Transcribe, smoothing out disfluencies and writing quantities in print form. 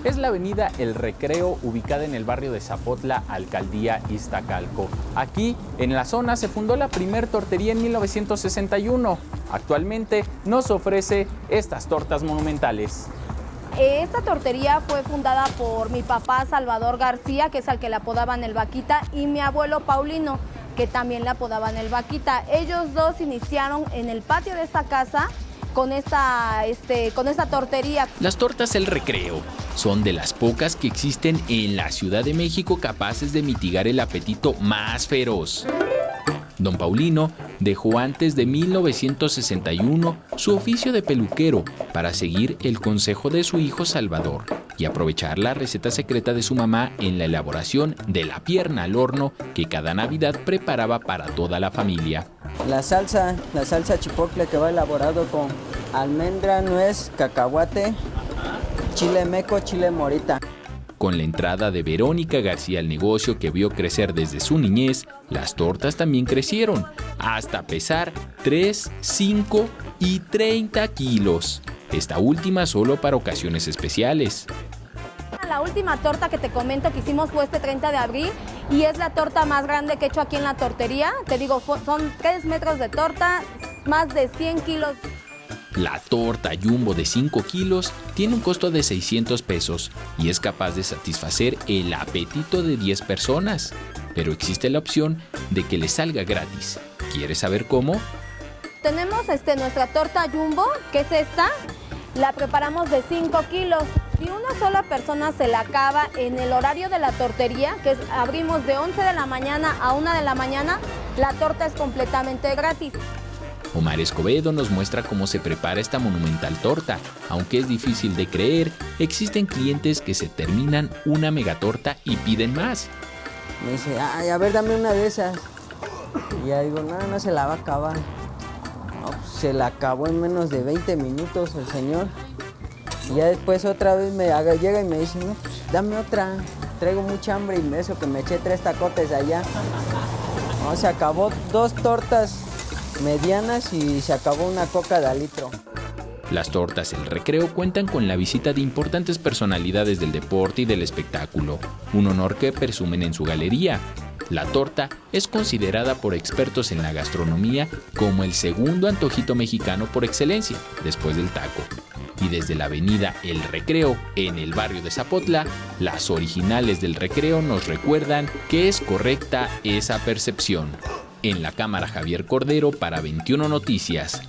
es la avenida El Recreo, ubicada en el barrio de Zapotla, Alcaldía Iztacalco. Aquí, en la zona, se fundó la primer tortería en 1961. Actualmente nos ofrece estas tortas monumentales. Esta tortería fue fundada por mi papá Salvador García, que es al que le apodaban el Vaquita, y mi abuelo Paulino, que también le apodaban el Vaquita. Ellos dos iniciaron en el patio de esta casa con esta tortería. Las tortas El Recreo son de las pocas que existen en la Ciudad de México capaces de mitigar el apetito más feroz. Don Paulino dejó antes de 1961 su oficio de peluquero para seguir el consejo de su hijo Salvador y aprovechar la receta secreta de su mamá en la elaboración de la pierna al horno que cada Navidad preparaba para toda la familia. La salsa chipotle que va elaborado con almendra, nuez, cacahuate, chile meco, chile morita. Con la entrada de Verónica García al negocio que vio crecer desde su niñez, las tortas también crecieron, hasta pesar 3, 5 y 30 kilos. Esta última solo para ocasiones especiales. La última torta que te comento que hicimos fue este 30 de abril y es la torta más grande que he hecho aquí en la tortería. Te digo, son 3 metros de torta, más de 100 kilos. La torta Jumbo de 5 kilos tiene un costo de 600 pesos y es capaz de satisfacer el apetito de 10 personas. Pero existe la opción de que le salga gratis. ¿Quieres saber cómo? Tenemos nuestra torta Jumbo, que es esta. La preparamos de 5 kilos. Si una sola persona se la acaba en el horario de la tortería, que abrimos de 11 de la mañana a 1 de la mañana, la torta es completamente gratis. Omar Escobedo nos muestra cómo se prepara esta monumental torta. Aunque es difícil de creer, existen clientes que se terminan una megatorta y piden más. Me dice, ay, a ver, dame una de esas. Y ya digo, no se la va a acabar. No, pues, se la acabó en menos de 20 minutos el señor. Y ya después otra vez llega y me dice, no, pues dame otra. Traigo mucha hambre y eso que me eché 3 tacotes allá. No, se acabó 2 tortas medianas y se acabó una coca de al litro. Las tortas El Recreo cuentan con la visita de importantes personalidades del deporte y del espectáculo, un honor que presumen en su galería. La torta es considerada por expertos en la gastronomía como el segundo antojito mexicano por excelencia, después del taco. Y desde la avenida El Recreo, en el barrio de Zapotla, las originales del Recreo nos recuerdan que es correcta esa percepción. En la cámara Javier Cordero para 21 Noticias.